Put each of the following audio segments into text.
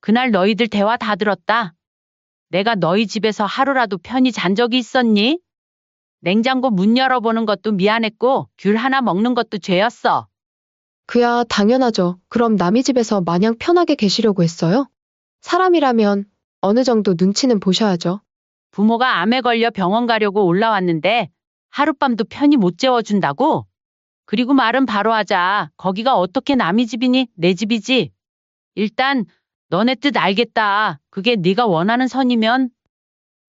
그날 너희들 대화 다 들었다. 내가 너희 집에서 하루라도 편히 잔 적이 있었니? 냉장고 문 열어보는 것도 미안했고 귤 하나 먹는 것도 죄였어. 그야 당연하죠. 그럼 남의 집에서 마냥 편하게 계시려고 했어요? 사람이라면 어느 정도 눈치는 보셔야죠. 부모가 암에 걸려 병원 가려고 올라왔는데 하룻밤도 편히 못 재워준다고? 그리고 말은 바로 하자. 거기가 어떻게 남의 집이니? 내 집이지. 일단 너네 뜻 알겠다. 그게 네가 원하는 선이면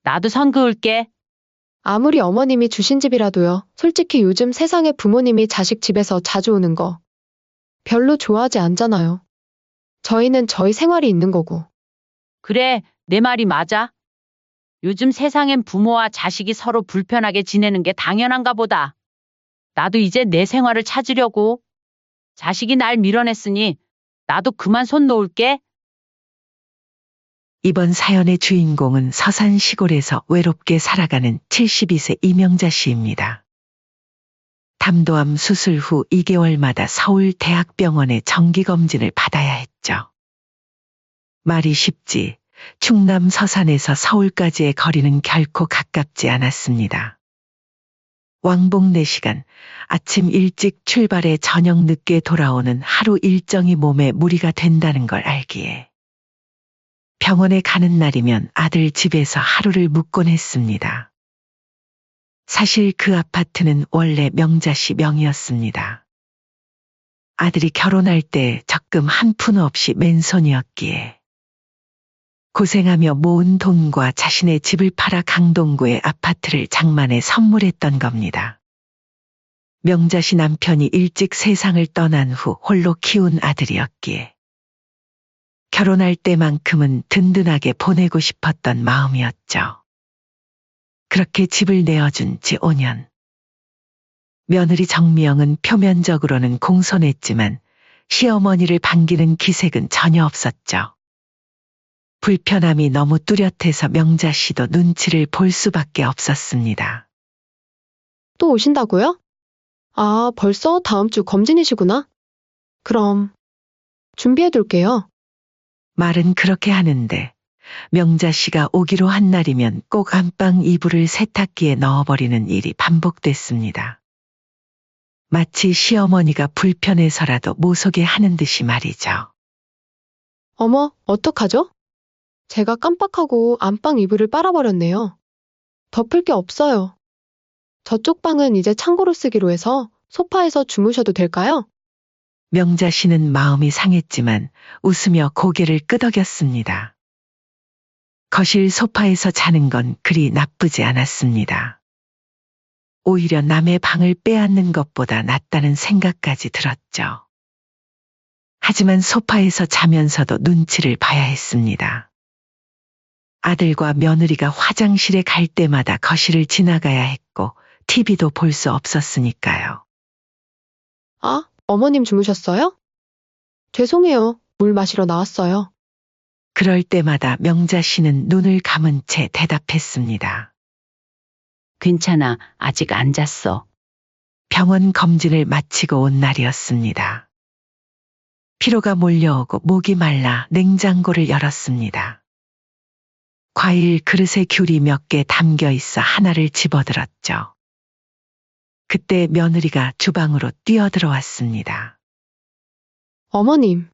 나도 선 그을게. 아무리 어머님이 주신 집이라도요. 솔직히 요즘 세상에 부모님이 자식 집에서 자주 오는 거 별로 좋아하지 않잖아요. 저희는 저희 생활이 있는 거고. 그래, 내 말이 맞아. 요즘 세상엔 부모와 자식이 서로 불편하게 지내는 게 당연한가 보다. 나도 이제 내 생활을 찾으려고. 자식이 날 밀어냈으니 나도 그만 손 놓을게. 이번 사연의 주인공은 서산 시골에서 외롭게 살아가는 72세 이명자 씨입니다. 담도암 수술 후 2개월마다 서울 대학병원에 정기검진을 받아야 했죠. 말이 쉽지 충남 서산에서 서울까지의 거리는 결코 가깝지 않았습니다. 왕복 4시간, 아침 일찍 출발해 저녁 늦게 돌아오는 하루 일정이 몸에 무리가 된다는 걸 알기에 병원에 가는 날이면 아들 집에서 하루를 묵곤 했습니다. 사실 그 아파트는 원래 명자 씨 명의였습니다. 아들이 결혼할 때 적금 한 푼 없이 맨손이었기에 고생하며 모은 돈과 자신의 집을 팔아 강동구의 아파트를 장만해 선물했던 겁니다. 명자 씨 남편이 일찍 세상을 떠난 후 홀로 키운 아들이었기에 결혼할 때만큼은 든든하게 보내고 싶었던 마음이었죠. 그렇게 집을 내어준 지 5년. 며느리 정미영은 표면적으로는 공손했지만 시어머니를 반기는 기색은 전혀 없었죠. 불편함이 너무 뚜렷해서 명자 씨도 눈치를 볼 수밖에 없었습니다. 또 오신다고요? 아, 벌써 다음 주 검진이시구나. 그럼 준비해둘게요. 말은 그렇게 하는데 명자 씨가 오기로 한 날이면 꼭 안방 이불을 세탁기에 넣어버리는 일이 반복됐습니다. 마치 시어머니가 불편해서라도 모소게 하는 듯이 말이죠. 어머, 어떡하죠? 제가 깜빡하고 안방 이불을 빨아버렸네요. 덮을 게 없어요. 저쪽 방은 이제 창고로 쓰기로 해서 소파에서 주무셔도 될까요? 명자 씨는 마음이 상했지만 웃으며 고개를 끄덕였습니다. 거실 소파에서 자는 건 그리 나쁘지 않았습니다. 오히려 남의 방을 빼앗는 것보다 낫다는 생각까지 들었죠. 하지만 소파에서 자면서도 눈치를 봐야 했습니다. 아들과 며느리가 화장실에 갈 때마다 거실을 지나가야 했고 TV도 볼 수 없었으니까요. 아, 어머님 주무셨어요? 죄송해요. 물 마시러 나왔어요. 그럴 때마다 명자 씨는 눈을 감은 채 대답했습니다. 괜찮아. 아직 안 잤어. 병원 검진을 마치고 온 날이었습니다. 피로가 몰려오고 목이 말라 냉장고를 열었습니다. 과일 그릇에 귤이 몇 개 담겨 있어 하나를 집어들었죠. 그때 며느리가 주방으로 뛰어들어왔습니다. 어머님,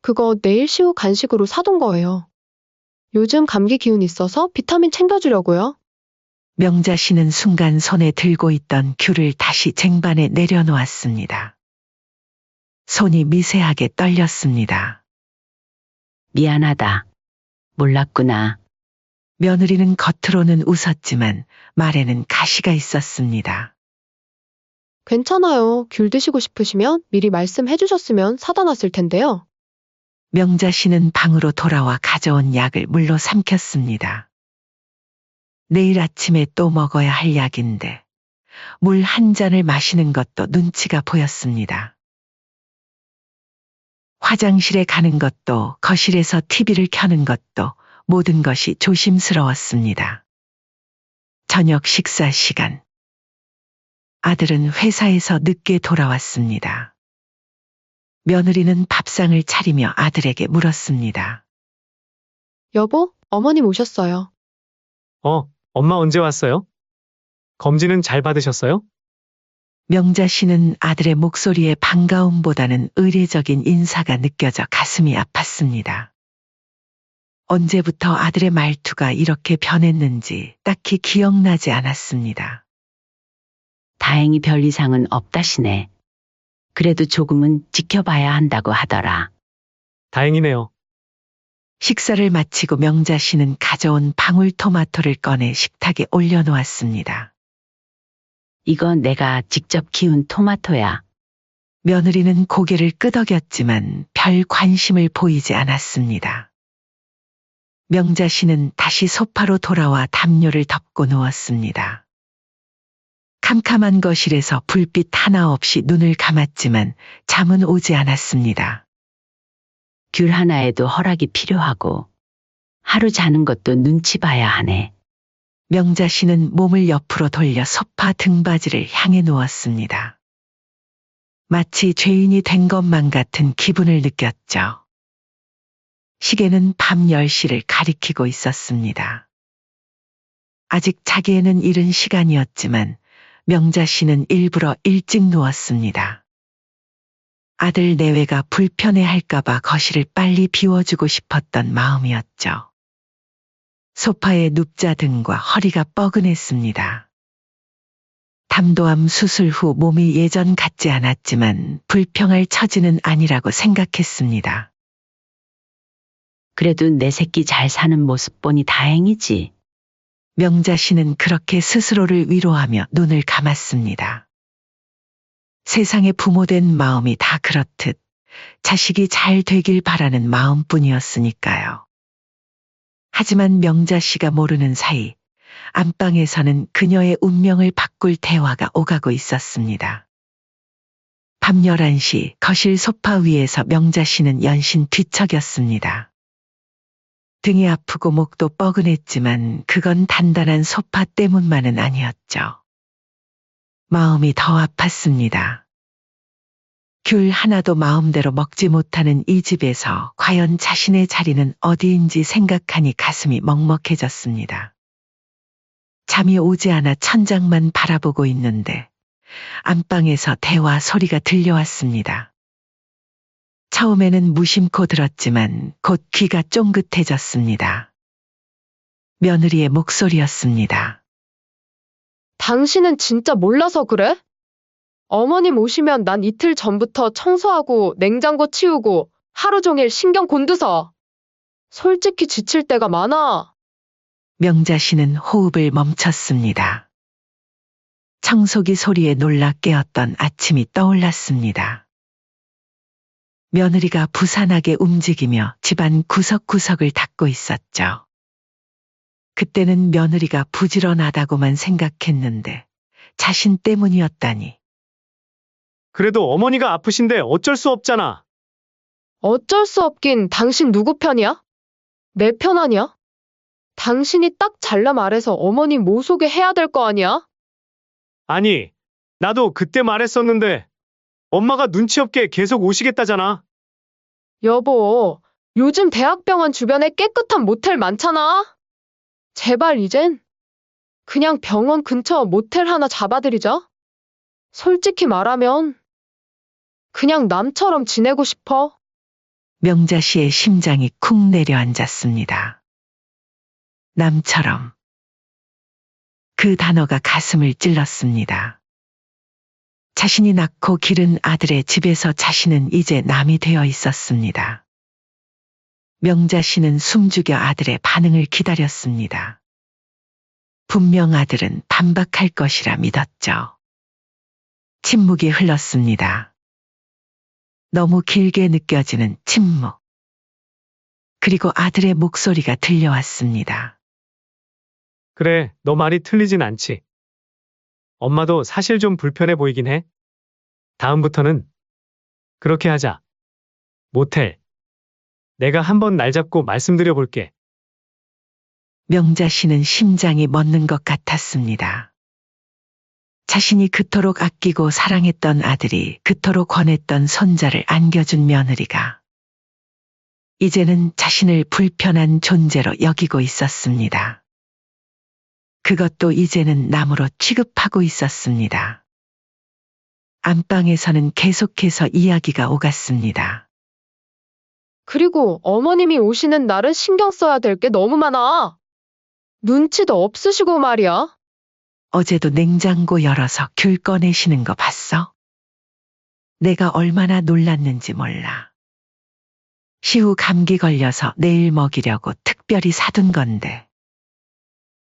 그거 내일 시우 간식으로 사둔 거예요. 요즘 감기 기운 있어서 비타민 챙겨주려고요. 명자 씨는 순간 손에 들고 있던 귤을 다시 쟁반에 내려놓았습니다. 손이 미세하게 떨렸습니다. 미안하다. 몰랐구나. 며느리는 겉으로는 웃었지만 말에는 가시가 있었습니다. 괜찮아요. 귤 드시고 싶으시면 미리 말씀해 주셨으면 사다 놨을 텐데요. 명자 씨는 방으로 돌아와 가져온 약을 물로 삼켰습니다. 내일 아침에 또 먹어야 할 약인데 물 한 잔을 마시는 것도 눈치가 보였습니다. 화장실에 가는 것도 거실에서 TV를 켜는 것도 모든 것이 조심스러웠습니다. 저녁 식사 시간. 아들은 회사에서 늦게 돌아왔습니다. 며느리는 밥상을 차리며 아들에게 물었습니다. 여보, 어머님 오셨어요. 엄마 언제 왔어요? 검진은 잘 받으셨어요? 명자 씨는 아들의 목소리에 반가움보다는 의례적인 인사가 느껴져 가슴이 아팠습니다. 언제부터 아들의 말투가 이렇게 변했는지 딱히 기억나지 않았습니다. 다행히 별 이상은 없다시네. 그래도 조금은 지켜봐야 한다고 하더라. 다행이네요. 식사를 마치고 명자 씨는 가져온 방울토마토를 꺼내 식탁에 올려놓았습니다. 이건 내가 직접 키운 토마토야. 며느리는 고개를 끄덕였지만 별 관심을 보이지 않았습니다. 명자 씨는 다시 소파로 돌아와 담요를 덮고 누웠습니다. 캄캄한 거실에서 불빛 하나 없이 눈을 감았지만 잠은 오지 않았습니다. 귤 하나에도 허락이 필요하고 하루 자는 것도 눈치 봐야 하네. 명자 씨는 몸을 옆으로 돌려 소파 등받이를 향해 누웠습니다. 마치 죄인이 된 것만 같은 기분을 느꼈죠. 시계는 밤 10시를 가리키고 있었습니다. 아직 자기에는 이른 시간이었지만 명자 씨는 일부러 일찍 누웠습니다. 아들 내외가 불편해할까봐 거실을 빨리 비워주고 싶었던 마음이었죠. 소파에 눕자 등과 허리가 뻐근했습니다. 담도암 수술 후 몸이 예전 같지 않았지만 불평할 처지는 아니라고 생각했습니다. 그래도 내 새끼 잘 사는 모습 보니 다행이지. 명자 씨는 그렇게 스스로를 위로하며 눈을 감았습니다. 세상에 부모된 마음이 다 그렇듯 자식이 잘 되길 바라는 마음뿐이었으니까요. 하지만 명자 씨가 모르는 사이 안방에서는 그녀의 운명을 바꿀 대화가 오가고 있었습니다. 밤 11시 거실 소파 위에서 명자 씨는 연신 뒤척였습니다. 등이 아프고 목도 뻐근했지만 그건 단단한 소파 때문만은 아니었죠. 마음이 더 아팠습니다. 귤 하나도 마음대로 먹지 못하는 이 집에서 과연 자신의 자리는 어디인지 생각하니 가슴이 먹먹해졌습니다. 잠이 오지 않아 천장만 바라보고 있는데 안방에서 대화 소리가 들려왔습니다. 처음에는 무심코 들었지만 곧 귀가 쫑긋해졌습니다. 며느리의 목소리였습니다. 당신은 진짜 몰라서 그래? 어머님 오시면 난 이틀 전부터 청소하고 냉장고 치우고 하루 종일 신경 곤두서. 솔직히 지칠 때가 많아. 명자 씨는 호흡을 멈췄습니다. 청소기 소리에 놀라 깨었던 아침이 떠올랐습니다. 며느리가 부산하게 움직이며 집안 구석구석을 닦고 있었죠. 그때는 며느리가 부지런하다고만 생각했는데 자신 때문이었다니. 그래도 어머니가 아프신데 어쩔 수 없잖아. 어쩔 수 없긴 당신 누구 편이야? 내 편 아니야? 당신이 딱 잘라 말해서 어머니 모속에 해야 될 거 아니야? 아니, 나도 그때 말했었는데 엄마가 눈치 없게 계속 오시겠다잖아. 여보, 요즘 대학병원 주변에 깨끗한 모텔 많잖아. 제발 이젠 그냥 병원 근처 모텔 하나 잡아드리자. 솔직히 말하면 그냥 남처럼 지내고 싶어. 명자 씨의 심장이 쿵 내려앉았습니다. 남처럼. 그 단어가 가슴을 찔렀습니다. 자신이 낳고 기른 아들의 집에서 자신은 이제 남이 되어 있었습니다. 명자 씨는 숨죽여 아들의 반응을 기다렸습니다. 분명 아들은 반박할 것이라 믿었죠. 침묵이 흘렀습니다. 너무 길게 느껴지는 침묵. 그리고 아들의 목소리가 들려왔습니다. 그래, 너 말이 틀리진 않지. 엄마도 사실 좀 불편해 보이긴 해. 다음부터는 그렇게 하자. 모텔. 내가 한번 날 잡고 말씀드려 볼게. 명자 씨는 심장이 멎는 것 같았습니다. 자신이 그토록 아끼고 사랑했던 아들이 그토록 권했던 손자를 안겨준 며느리가 이제는 자신을 불편한 존재로 여기고 있었습니다. 그것도 이제는 남으로 취급하고 있었습니다. 안방에서는 계속해서 이야기가 오갔습니다. 그리고 어머님이 오시는 날은 신경 써야 될 게 너무 많아. 눈치도 없으시고 말이야. 어제도 냉장고 열어서 귤 꺼내시는 거 봤어? 내가 얼마나 놀랐는지 몰라. 시후 감기 걸려서 내일 먹이려고 특별히 사둔 건데.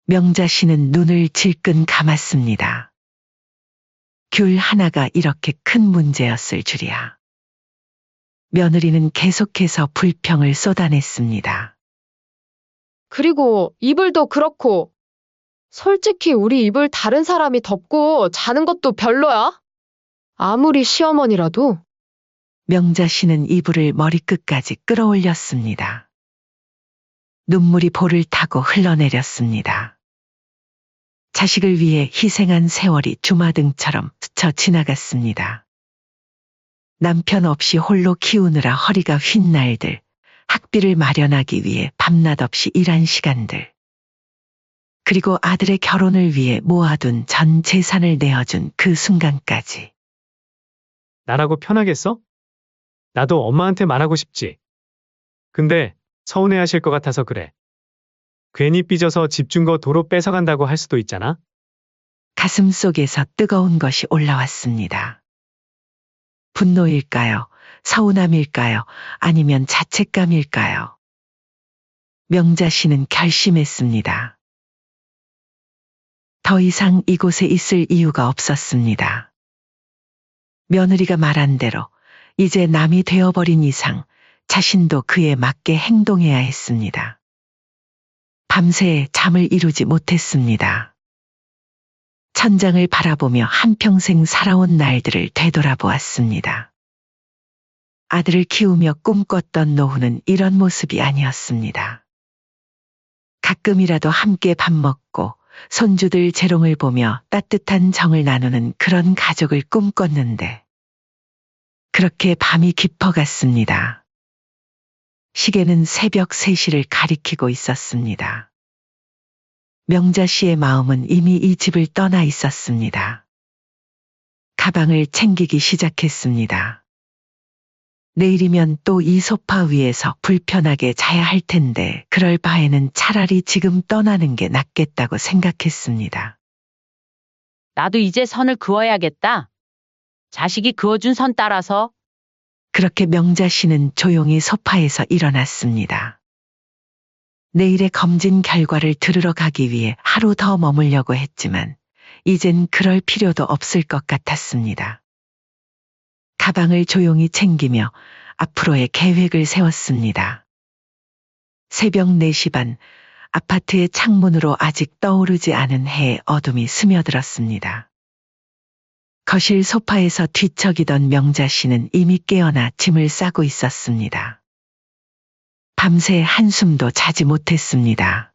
명자 씨는 눈을 질끈 감았습니다. 귤 하나가 이렇게 큰 문제였을 줄이야. 며느리는 계속해서 불평을 쏟아냈습니다. 그리고 이불도 그렇고. 솔직히 우리 이불 다른 사람이 덮고 자는 것도 별로야. 아무리 시어머니라도. 명자 씨는 이불을 머리끝까지 끌어올렸습니다. 눈물이 볼을 타고 흘러내렸습니다. 자식을 위해 희생한 세월이 주마등처럼 스쳐 지나갔습니다. 남편 없이 홀로 키우느라 허리가 휜 날들, 학비를 마련하기 위해 밤낮 없이 일한 시간들, 그리고 아들의 결혼을 위해 모아둔 전 재산을 내어준 그 순간까지. 나라고 편하겠어? 나도 엄마한테 말하고 싶지. 근데 서운해하실 것 같아서 그래. 괜히 삐져서 집 준 거 도로 뺏어간다고 할 수도 있잖아. 가슴 속에서 뜨거운 것이 올라왔습니다. 분노일까요? 서운함일까요? 아니면 자책감일까요? 명자 씨는 결심했습니다. 더 이상 이곳에 있을 이유가 없었습니다. 며느리가 말한 대로 이제 남이 되어버린 이상 자신도 그에 맞게 행동해야 했습니다. 밤새 잠을 이루지 못했습니다. 천장을 바라보며 한평생 살아온 날들을 되돌아보았습니다. 아들을 키우며 꿈꿨던 노후는 이런 모습이 아니었습니다. 가끔이라도 함께 밥 먹고 손주들 재롱을 보며 따뜻한 정을 나누는 그런 가족을 꿈꿨는데 그렇게 밤이 깊어갔습니다. 시계는 새벽 3시를 가리키고 있었습니다. 명자 씨의 마음은 이미 이 집을 떠나 있었습니다. 가방을 챙기기 시작했습니다. 내일이면 또 이 소파 위에서 불편하게 자야 할 텐데 그럴 바에는 차라리 지금 떠나는 게 낫겠다고 생각했습니다. 나도 이제 선을 그어야겠다. 자식이 그어준 선 따라서. 그렇게 명자 씨는 조용히 소파에서 일어났습니다. 내일의 검진 결과를 들으러 가기 위해 하루 더 머물려고 했지만 이젠 그럴 필요도 없을 것 같았습니다. 가방을 조용히 챙기며 앞으로의 계획을 세웠습니다. 새벽 4시 반, 아파트의 창문으로 아직 떠오르지 않은 해의 어둠이 스며들었습니다. 거실 소파에서 뒤척이던 명자 씨는 이미 깨어나 짐을 싸고 있었습니다. 밤새 한숨도 자지 못했습니다.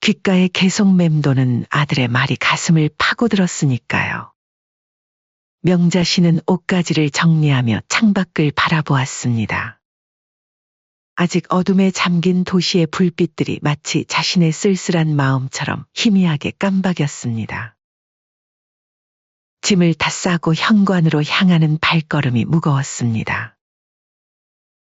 귓가에 계속 맴도는 아들의 말이 가슴을 파고들었으니까요. 명자 씨는 옷가지를 정리하며 창밖을 바라보았습니다. 아직 어둠에 잠긴 도시의 불빛들이 마치 자신의 쓸쓸한 마음처럼 희미하게 깜박였습니다. 짐을 다 싸고 현관으로 향하는 발걸음이 무거웠습니다.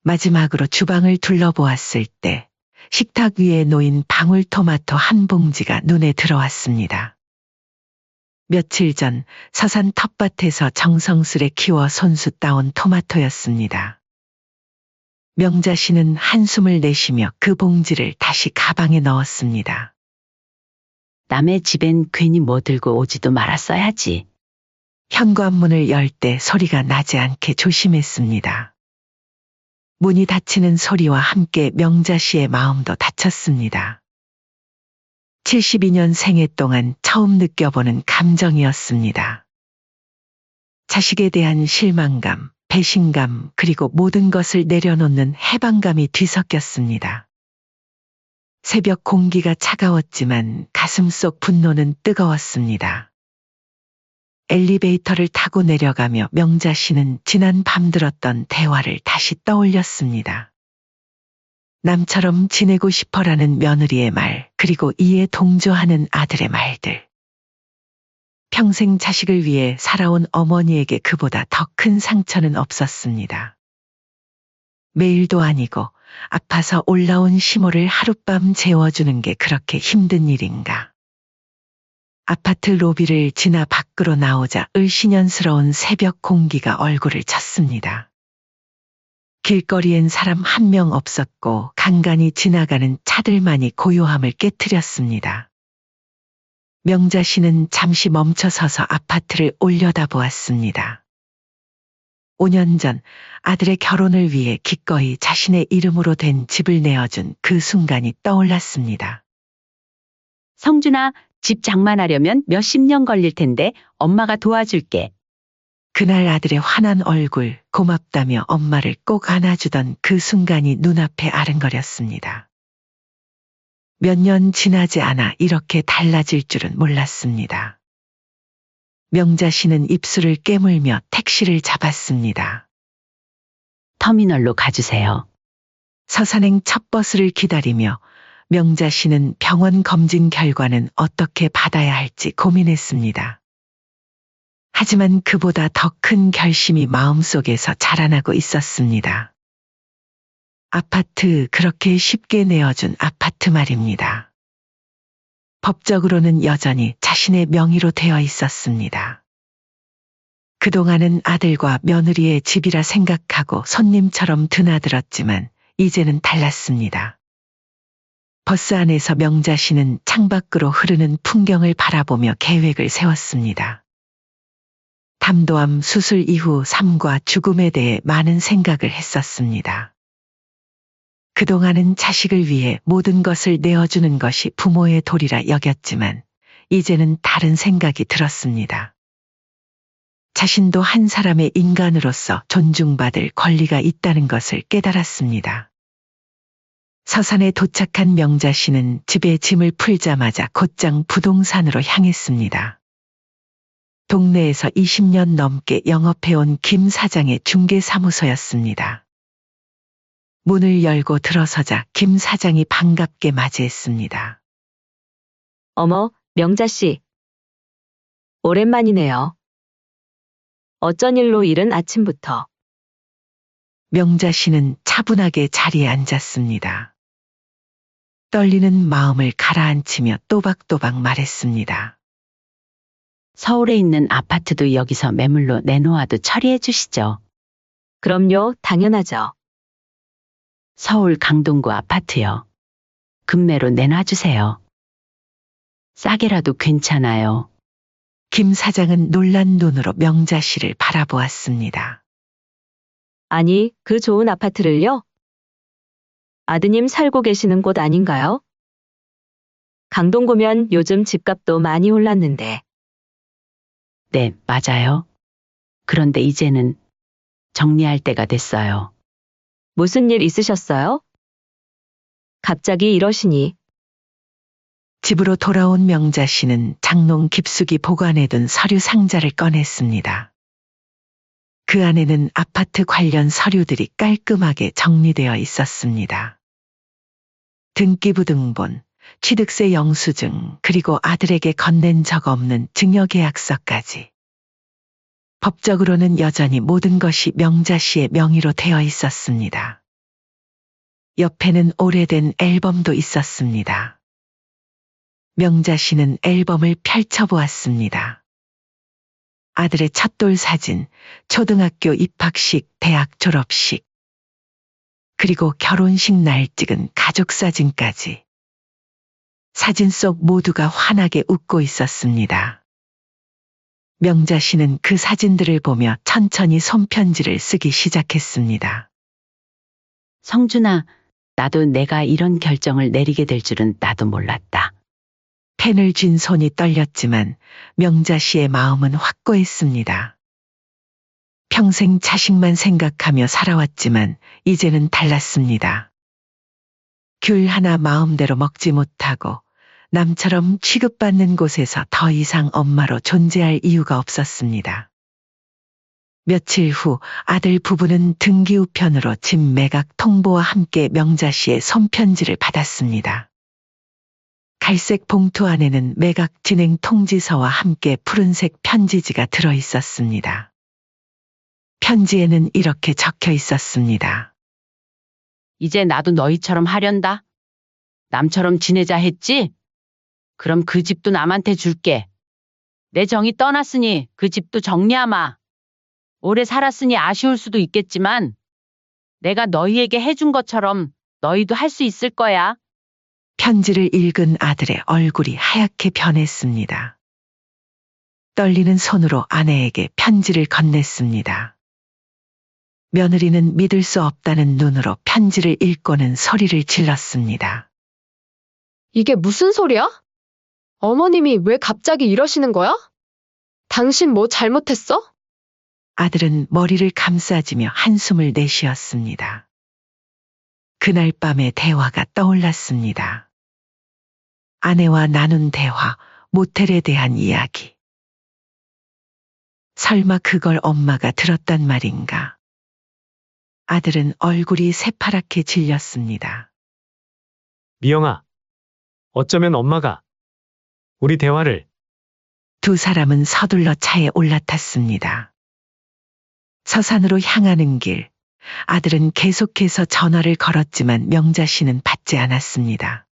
마지막으로 주방을 둘러보았을 때 식탁 위에 놓인 방울토마토 한 봉지가 눈에 들어왔습니다. 며칠 전 서산 텃밭에서 정성스레 키워 손수 따온 토마토였습니다. 명자 씨는 한숨을 내쉬며 그 봉지를 다시 가방에 넣었습니다. 남의 집엔 괜히 뭐 들고 오지도 말았어야지. 현관문을 열 때 소리가 나지 않게 조심했습니다. 문이 닫히는 소리와 함께 명자 씨의 마음도 닫혔습니다. 72년 생애 동안 처음 느껴보는 감정이었습니다. 자식에 대한 실망감, 배신감, 그리고 모든 것을 내려놓는 해방감이 뒤섞였습니다. 새벽 공기가 차가웠지만 가슴속 분노는 뜨거웠습니다. 엘리베이터를 타고 내려가며 명자 씨는 지난 밤 들었던 대화를 다시 떠올렸습니다. 남처럼 지내고 싶어라는 며느리의 말, 그리고 이에 동조하는 아들의 말들. 평생 자식을 위해 살아온 어머니에게 그보다 더 큰 상처는 없었습니다. 매일도 아니고 아파서 올라온 시모를 하룻밤 재워주는 게 그렇게 힘든 일인가. 아파트 로비를 지나 밖으로 나오자 을씨년스러운 새벽 공기가 얼굴을 쳤습니다. 길거리엔 사람 한 명 없었고 간간히 지나가는 차들만이 고요함을 깨트렸습니다. 명자 씨는 잠시 멈춰서서 아파트를 올려다보았습니다. 5년 전 아들의 결혼을 위해 기꺼이 자신의 이름으로 된 집을 내어준 그 순간이 떠올랐습니다. 성준아, 집 장만하려면 몇십 년 걸릴 텐데 엄마가 도와줄게. 그날 아들의 환한 얼굴, 고맙다며 엄마를 꼭 안아주던 그 순간이 눈앞에 아른거렸습니다. 몇 년 지나지 않아 이렇게 달라질 줄은 몰랐습니다. 명자 씨는 입술을 깨물며 택시를 잡았습니다. 터미널로 가주세요. 서산행 첫 버스를 기다리며 명자 씨는 병원 검진 결과는 어떻게 받아야 할지 고민했습니다. 하지만 그보다 더 큰 결심이 마음속에서 자라나고 있었습니다. 아파트, 그렇게 쉽게 내어준 아파트 말입니다. 법적으로는 여전히 자신의 명의로 되어 있었습니다. 그동안은 아들과 며느리의 집이라 생각하고 손님처럼 드나들었지만 이제는 달랐습니다. 버스 안에서 명자 씨는 창밖으로 흐르는 풍경을 바라보며 계획을 세웠습니다. 담도암 수술 이후 삶과 죽음에 대해 많은 생각을 했었습니다. 그동안은 자식을 위해 모든 것을 내어주는 것이 부모의 도리라 여겼지만 이제는 다른 생각이 들었습니다. 자신도 한 사람의 인간으로서 존중받을 권리가 있다는 것을 깨달았습니다. 서산에 도착한 명자 씨는 집에 짐을 풀자마자 곧장 부동산으로 향했습니다. 동네에서 20년 넘게 영업해온 김 사장의 중개사무소였습니다. 문을 열고 들어서자 김 사장이 반갑게 맞이했습니다. 어머, 명자 씨. 오랜만이네요. 어쩐 일로 이른 아침부터. 명자 씨는 차분하게 자리에 앉았습니다. 떨리는 마음을 가라앉히며 또박또박 말했습니다. 서울에 있는 아파트도 여기서 매물로 내놓아도 처리해 주시죠. 그럼요, 당연하죠. 서울 강동구 아파트요. 금매로 내놔주세요. 싸게라도 괜찮아요. 김 사장은 놀란 눈으로 명자 씨를 바라보았습니다. 아니, 그 좋은 아파트를요? 아드님 살고 계시는 곳 아닌가요? 강동구면 요즘 집값도 많이 올랐는데. 네, 맞아요. 그런데 이제는 정리할 때가 됐어요. 무슨 일 있으셨어요? 갑자기 이러시니. 집으로 돌아온 명자 씨는 장롱 깊숙이 보관해둔 서류 상자를 꺼냈습니다. 그 안에는 아파트 관련 서류들이 깔끔하게 정리되어 있었습니다. 등기부등본, 취득세 영수증, 그리고 아들에게 건넨 적 없는 증여계약서까지. 법적으로는 여전히 모든 것이 명자 씨의 명의로 되어 있었습니다. 옆에는 오래된 앨범도 있었습니다. 명자 씨는 앨범을 펼쳐보았습니다. 아들의 첫돌 사진, 초등학교 입학식, 대학 졸업식, 그리고 결혼식 날 찍은 가족 사진까지. 사진 속 모두가 환하게 웃고 있었습니다. 명자 씨는 그 사진들을 보며 천천히 손편지를 쓰기 시작했습니다. 성준아, 나도 내가 이런 결정을 내리게 될 줄은 나도 몰랐다. 펜을 쥔 손이 떨렸지만 명자 씨의 마음은 확고했습니다. 평생 자식만 생각하며 살아왔지만 이제는 달랐습니다. 귤 하나 마음대로 먹지 못하고 남처럼 취급받는 곳에서 더 이상 엄마로 존재할 이유가 없었습니다. 며칠 후 아들 부부는 등기 우편으로 집 매각 통보와 함께 명자 씨의 손편지를 받았습니다. 갈색 봉투 안에는 매각 진행 통지서와 함께 푸른색 편지지가 들어 있었습니다. 편지에는 이렇게 적혀 있었습니다. 이제 나도 너희처럼 하련다. 남처럼 지내자 했지? 그럼 그 집도 남한테 줄게. 내 정이 떠났으니 그 집도 정리하마. 오래 살았으니 아쉬울 수도 있겠지만 내가 너희에게 해준 것처럼 너희도 할 수 있을 거야. 편지를 읽은 아들의 얼굴이 하얗게 변했습니다. 떨리는 손으로 아내에게 편지를 건넸습니다. 며느리는 믿을 수 없다는 눈으로 편지를 읽고는 소리를 질렀습니다. 이게 무슨 소리야? 어머님이 왜 갑자기 이러시는 거야? 당신 뭐 잘못했어? 아들은 머리를 감싸지며 한숨을 내쉬었습니다. 그날 밤의 대화가 떠올랐습니다. 아내와 나눈 대화, 모텔에 대한 이야기. 설마 그걸 엄마가 들었단 말인가? 아들은 얼굴이 새파랗게 질렸습니다. 미영아, 어쩌면 엄마가 우리 대화를. 두 사람은 서둘러 차에 올라탔습니다. 서산으로 향하는 길, 아들은 계속해서 전화를 걸었지만 명자 씨는 받지 않았습니다.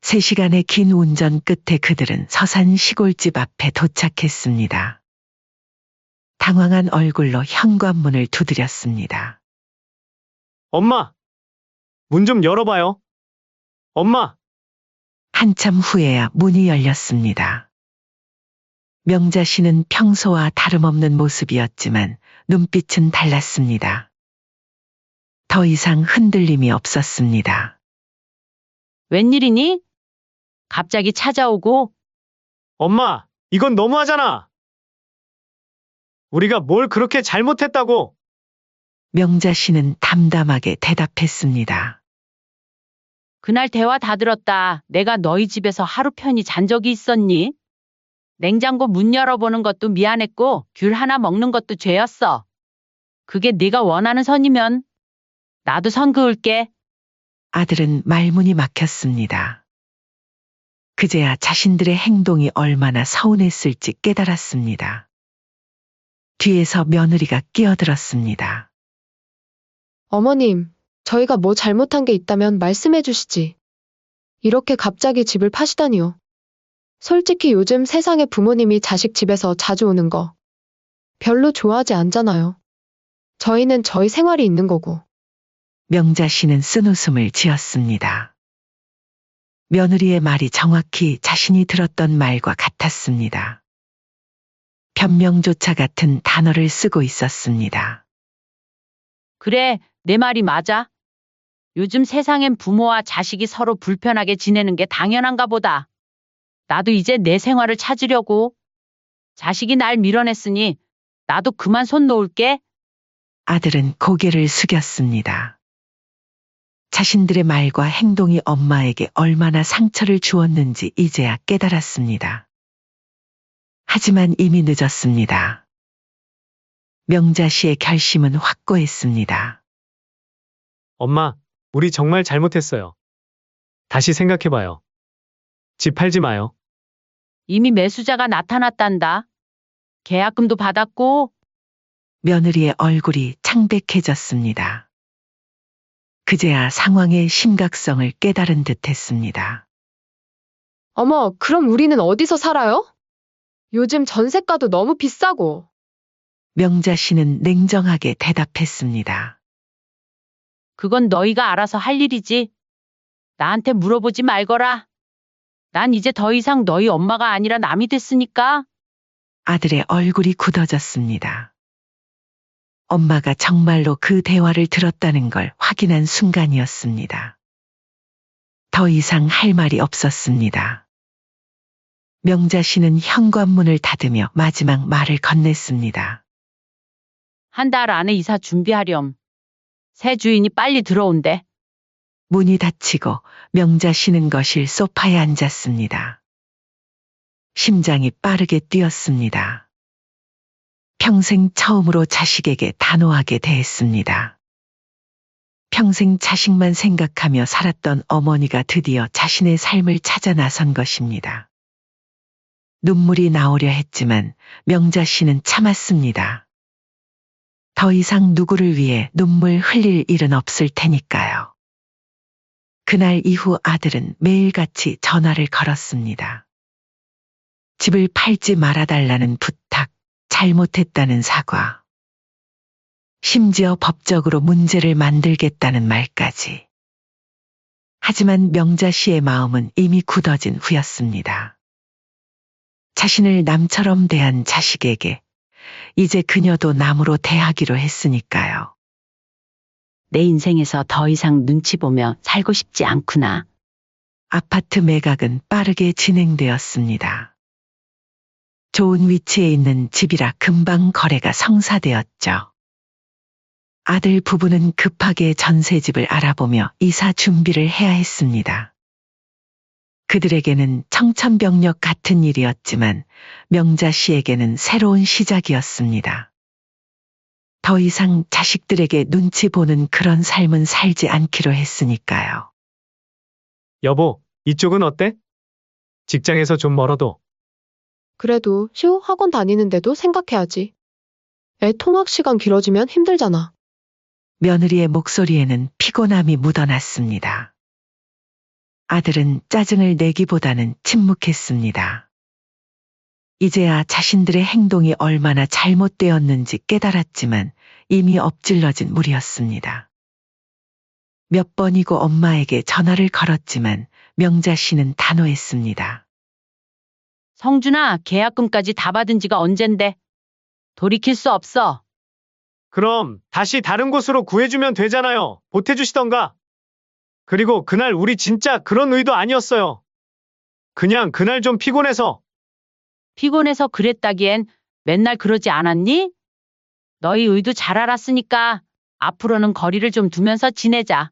3시간의 긴 운전 끝에 그들은 서산 시골집 앞에 도착했습니다. 당황한 얼굴로 현관문을 두드렸습니다. 엄마! 문 좀 열어봐요. 엄마! 한참 후에야 문이 열렸습니다. 명자 씨는 평소와 다름없는 모습이었지만 눈빛은 달랐습니다. 더 이상 흔들림이 없었습니다. 웬일이니? 갑자기 찾아오고 엄마! 이건 너무하잖아! 우리가 뭘 그렇게 잘못했다고! 명자 씨는 담담하게 대답했습니다. 그날 대화 다 들었다. 내가 너희 집에서 하루 편히 잔 적이 있었니? 냉장고 문 열어보는 것도 미안했고 귤 하나 먹는 것도 죄였어. 그게 네가 원하는 선이면 나도 선 그을게. 아들은 말문이 막혔습니다. 그제야 자신들의 행동이 얼마나 서운했을지 깨달았습니다. 뒤에서 며느리가 끼어들었습니다. 어머님, 저희가 뭐 잘못한 게 있다면 말씀해 주시지. 이렇게 갑자기 집을 파시다니요. 솔직히 요즘 세상에 부모님이 자식 집에서 자주 오는 거 별로 좋아하지 않잖아요. 저희는 저희 생활이 있는 거고. 명자 씨는 쓴웃음을 지었습니다. 며느리의 말이 정확히 자신이 들었던 말과 같았습니다. 변명조차 같은 단어를 쓰고 있었습니다. 그래, 내 말이 맞아. 요즘 세상엔 부모와 자식이 서로 불편하게 지내는 게 당연한가 보다. 나도 이제 내 생활을 찾으려고. 자식이 날 밀어냈으니 나도 그만 손 놓을게. 아들은 고개를 숙였습니다. 자신들의 말과 행동이 엄마에게 얼마나 상처를 주었는지 이제야 깨달았습니다. 하지만 이미 늦었습니다. 명자 씨의 결심은 확고했습니다. 엄마, 우리 정말 잘못했어요. 다시 생각해봐요. 집 팔지 마요. 이미 매수자가 나타났단다. 계약금도 받았고. 며느리의 얼굴이 창백해졌습니다. 그제야 상황의 심각성을 깨달은 듯했습니다. 어머, 그럼 우리는 어디서 살아요? 요즘 전세가도 너무 비싸고. 명자 씨는 냉정하게 대답했습니다. 그건 너희가 알아서 할 일이지. 나한테 물어보지 말거라. 난 이제 더 이상 너희 엄마가 아니라 남이 됐으니까. 아들의 얼굴이 굳어졌습니다. 엄마가 정말로 그 대화를 들었다는 걸 확인한 순간이었습니다. 더 이상 할 말이 없었습니다. 명자 씨는 현관문을 닫으며 마지막 말을 건넸습니다. 한 달 안에 이사 준비하렴. 새 주인이 빨리 들어온대. 문이 닫히고 명자 씨는 거실 소파에 앉았습니다. 심장이 빠르게 뛰었습니다. 평생 처음으로 자식에게 단호하게 대했습니다. 평생 자식만 생각하며 살았던 어머니가 드디어 자신의 삶을 찾아 나선 것입니다. 눈물이 나오려 했지만 명자 씨는 참았습니다. 더 이상 누구를 위해 눈물 흘릴 일은 없을 테니까요. 그날 이후 아들은 매일같이 전화를 걸었습니다. 집을 팔지 말아달라는 부탁, 잘못했다는 사과. 심지어 법적으로 문제를 만들겠다는 말까지. 하지만 명자 씨의 마음은 이미 굳어진 후였습니다. 자신을 남처럼 대한 자식에게 이제 그녀도 남으로 대하기로 했으니까요. 내 인생에서 더 이상 눈치 보며 살고 싶지 않구나. 아파트 매각은 빠르게 진행되었습니다. 좋은 위치에 있는 집이라 금방 거래가 성사되었죠. 아들 부부는 급하게 전세집을 알아보며 이사 준비를 해야 했습니다. 그들에게는 청천벽력 같은 일이었지만 명자 씨에게는 새로운 시작이었습니다. 더 이상 자식들에게 눈치 보는 그런 삶은 살지 않기로 했으니까요. 여보, 이쪽은 어때? 직장에서 좀 멀어도. 그래도 시호 학원 다니는데도 생각해야지. 애 통학 시간 길어지면 힘들잖아. 며느리의 목소리에는 피곤함이 묻어났습니다. 아들은 짜증을 내기보다는 침묵했습니다. 이제야 자신들의 행동이 얼마나 잘못되었는지 깨달았지만 이미 엎질러진 물이었습니다. 몇 번이고 엄마에게 전화를 걸었지만 명자 씨는 단호했습니다. 성준아, 계약금까지 다 받은 지가 언젠데. 돌이킬 수 없어. 그럼 다시 다른 곳으로 구해주면 되잖아요. 보태주시던가. 그리고 그날 우리 진짜 그런 의도 아니었어요. 그냥 그날 좀 피곤해서. 피곤해서 그랬다기엔 맨날 그러지 않았니? 너희 의도 잘 알았으니까 앞으로는 거리를 좀 두면서 지내자.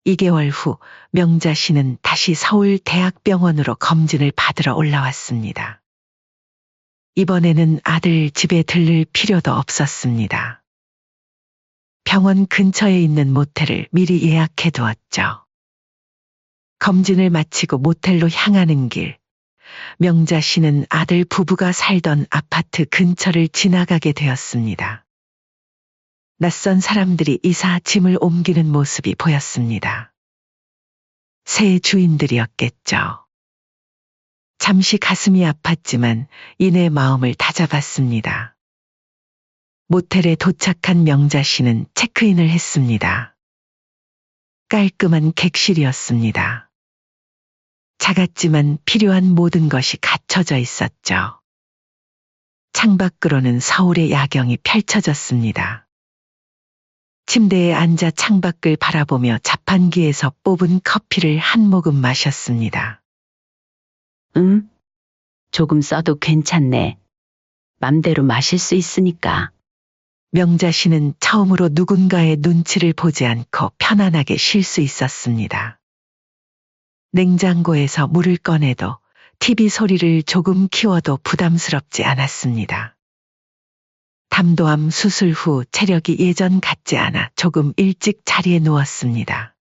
2개월 후 명자 씨는 다시 서울 대학병원으로 검진을 받으러 올라왔습니다. 이번에는 아들 집에 들를 필요도 없었습니다. 병원 근처에 있는 모텔을 미리 예약해 두었죠. 검진을 마치고 모텔로 향하는 길, 명자 씨는 아들 부부가 살던 아파트 근처를 지나가게 되었습니다. 낯선 사람들이 이사 짐을 옮기는 모습이 보였습니다. 새 주인들이었겠죠. 잠시 가슴이 아팠지만 이내 마음을 다잡았습니다. 모텔에 도착한 명자 씨는 체크인을 했습니다. 깔끔한 객실이었습니다. 작았지만 필요한 모든 것이 갖춰져 있었죠. 창밖으로는 서울의 야경이 펼쳐졌습니다. 침대에 앉아 창밖을 바라보며 자판기에서 뽑은 커피를 한 모금 마셨습니다. 조금 써도 괜찮네. 맘대로 마실 수 있으니까. 명자 씨는 처음으로 누군가의 눈치를 보지 않고 편안하게 쉴 수 있었습니다. 냉장고에서 물을 꺼내도 TV 소리를 조금 키워도 부담스럽지 않았습니다. 담도암 수술 후 체력이 예전 같지 않아 조금 일찍 자리에 누웠습니다.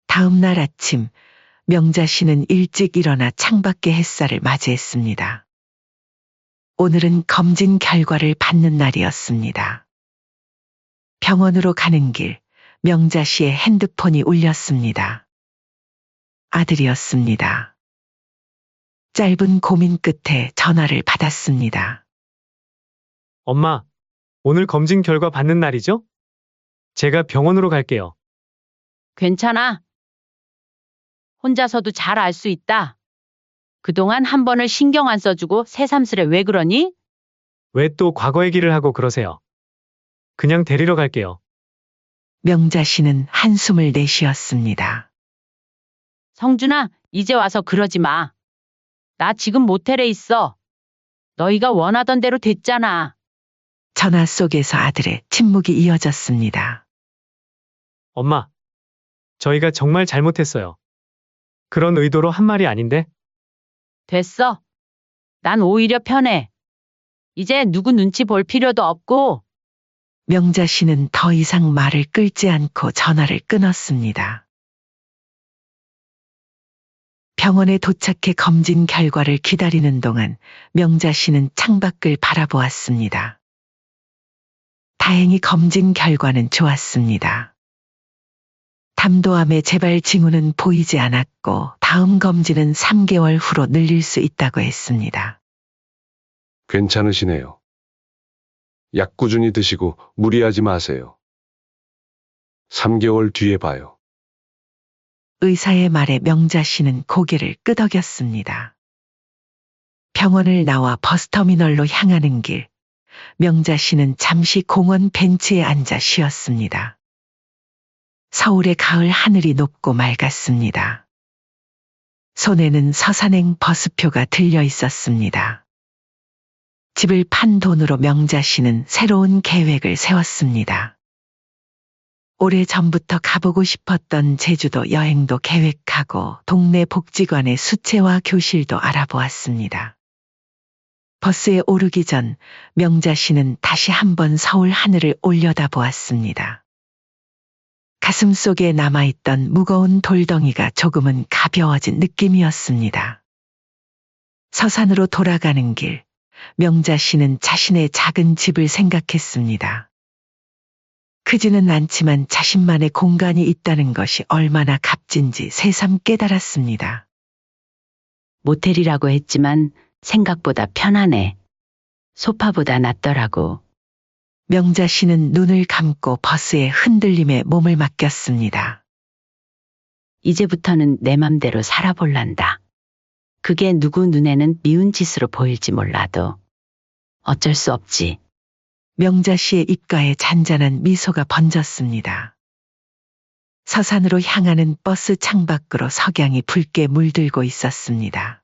다음 날 아침 명자 씨는 일찍 일어나 창밖의 햇살을 맞이했습니다. 오늘은 검진 결과를 받는 날이었습니다. 병원으로 가는 길, 명자 씨의 핸드폰이 울렸습니다. 아들이었습니다. 짧은 고민 끝에 전화를 받았습니다. 엄마, 오늘 검진 결과 받는 날이죠? 제가 병원으로 갈게요. 괜찮아. 혼자서도 잘 알 수 있다. 그동안 한 번을 신경 안 써주고 새삼스레 왜 그러니? 왜 또 과거 얘기를 하고 그러세요? 그냥 데리러 갈게요. 명자 씨는 한숨을 내쉬었습니다. 성준아, 이제 와서 그러지 마. 나 지금 모텔에 있어. 너희가 원하던 대로 됐잖아. 전화 속에서 아들의 침묵이 이어졌습니다. 엄마, 저희가 정말 잘못했어요. 그런 의도로 한 말이 아닌데? 됐어. 난 오히려 편해. 이제 누구 눈치 볼 필요도 없고 명자 씨는 더 이상 말을 끌지 않고 전화를 끊었습니다. 병원에 도착해 검진 결과를 기다리는 동안 명자 씨는 창밖을 바라보았습니다. 다행히 검진 결과는 좋았습니다. 담도암의 재발 징후는 보이지 않았고 다음 검진은 3개월 후로 늘릴 수 있다고 했습니다. 괜찮으시네요. 약 꾸준히 드시고 무리하지 마세요. 3개월 뒤에 봐요. 의사의 말에 명자 씨는 고개를 끄덕였습니다. 병원을 나와 버스터미널로 향하는 길, 명자 씨는 잠시 공원 벤치에 앉아 쉬었습니다. 서울의 가을 하늘이 높고 맑았습니다. 손에는 서산행 버스표가 들려 있었습니다. 집을 판 돈으로 명자 씨는 새로운 계획을 세웠습니다. 오래전부터 가보고 싶었던 제주도 여행도 계획하고 동네 복지관의 수채화 교실도 알아보았습니다. 버스에 오르기 전 명자 씨는 다시 한번 서울 하늘을 올려다보았습니다. 가슴 속에 남아있던 무거운 돌덩이가 조금은 가벼워진 느낌이었습니다. 서산으로 돌아가는 길, 명자 씨는 자신의 작은 집을 생각했습니다. 크지는 않지만 자신만의 공간이 있다는 것이 얼마나 값진지 새삼 깨달았습니다. 모텔이라고 했지만 생각보다 편하네. 소파보다 낫더라고. 명자 씨는 눈을 감고 버스의 흔들림에 몸을 맡겼습니다. 이제부터는 내 맘대로 살아볼란다. 그게 누구 눈에는 미운 짓으로 보일지 몰라도 어쩔 수 없지. 명자 씨의 입가에 잔잔한 미소가 번졌습니다. 서산으로 향하는 버스 창밖으로 석양이 붉게 물들고 있었습니다.